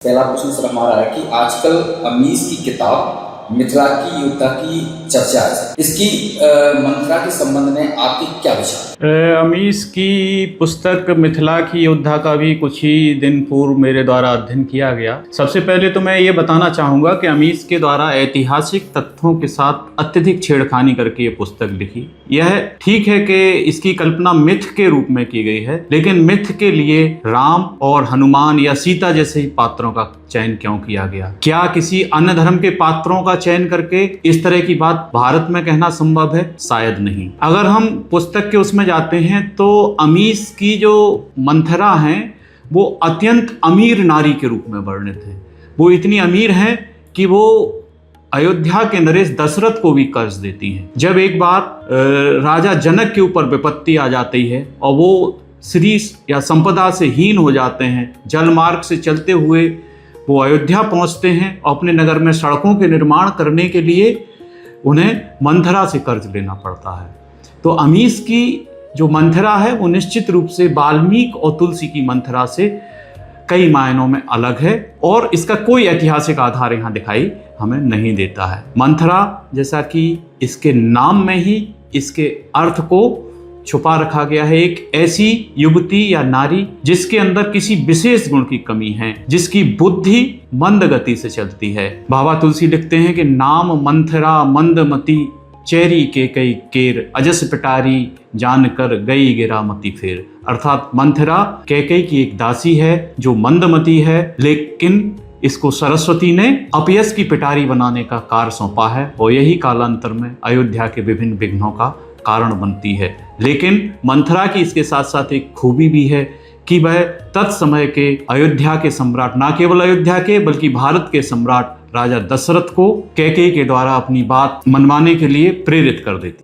पहला प्रश्न सर हमारा है कि आजकल अमीश की किताब मिथिला की योद्धा की चर्चा है, इसकी मंथरा के संबंध में आपके क्या विचार? अमीश की पुस्तक मिथिला की योद्धा का भी कुछ ही दिन पूर्व मेरे द्वारा अध्ययन किया गया। सबसे पहले तो मैं ये बताना चाहूँगा कि अमीश के द्वारा ऐतिहासिक तथ्यों के साथ अत्यधिक छेड़खानी करके ये पुस्तक लिखी। यह ठीक है कि इसकी कल्पना मिथ के रूप में की गई है, लेकिन मिथ के लिए राम और हनुमान या सीता जैसे ही पात्रों का चयन क्यों किया गया? क्या किसी अन्य धर्म के पात्रों का चयन करके इस तरह की बात भारत में कहना संभव है? शायद नहीं। अगर हम पुस्तक के उसमें जाते हैं तो अमीश की जो मंथरा हैं वो अत्यंत अमीर नारी के रूप में वर्णित है। वो इतनी अमीर हैं कि वो अयोध्या के नरेश दशरथ को भी कर्ज देती हैं। जब एक बार राजा जनक के ऊपर विपत्ति आ जाती है और वो श्री या संपदा से हीन हो जाते हैं, जल मार्ग से चलते हुए वो अयोध्या पहुंचते हैं और अपने नगर में सड़कों के निर्माण करने के लिए उन्हें मंथरा से कर्ज लेना पड़ता है। तो अमीश की जो मंथरा है वो निश्चित रूप से वाल्मीकि और तुलसी की मंथरा से कई मायनों में अलग है और इसका कोई ऐतिहासिक आधार यहाँ दिखाई हमें नहीं देता है। मंथरा जैसा कि इसके नाम में ही इसके अर्थ को छुपा रखा गया है, एक ऐसी युवती या नारी जिसके अंदर किसी विशेष गुण की कमी है, जिसकी बुद्धि मंद गति से चलती है। बाबा तुलसी लिखते हैं कि नाम मंथरा मंदमती चेरी के कई केर अजस पिटारी जानकर गई गिरामती फेर। अर्थात मंथरा कैकेयी की एक दासी है जो मंदमती है, लेकिन इसको सरस्वती ने अपयस की पिटारी बनाने का कार्य सौंपा है और यही कालांतर में अयोध्या के विभिन्न विघ्नों का कारण बनती है। लेकिन मंथरा की इसके साथ साथ एक खूबी भी है कि वह तत्समय के अयोध्या के सम्राट, ना केवल अयोध्या के बल्कि भारत के सम्राट राजा दशरथ को कैकेयी के द्वारा अपनी बात मनवाने के लिए प्रेरित कर देती।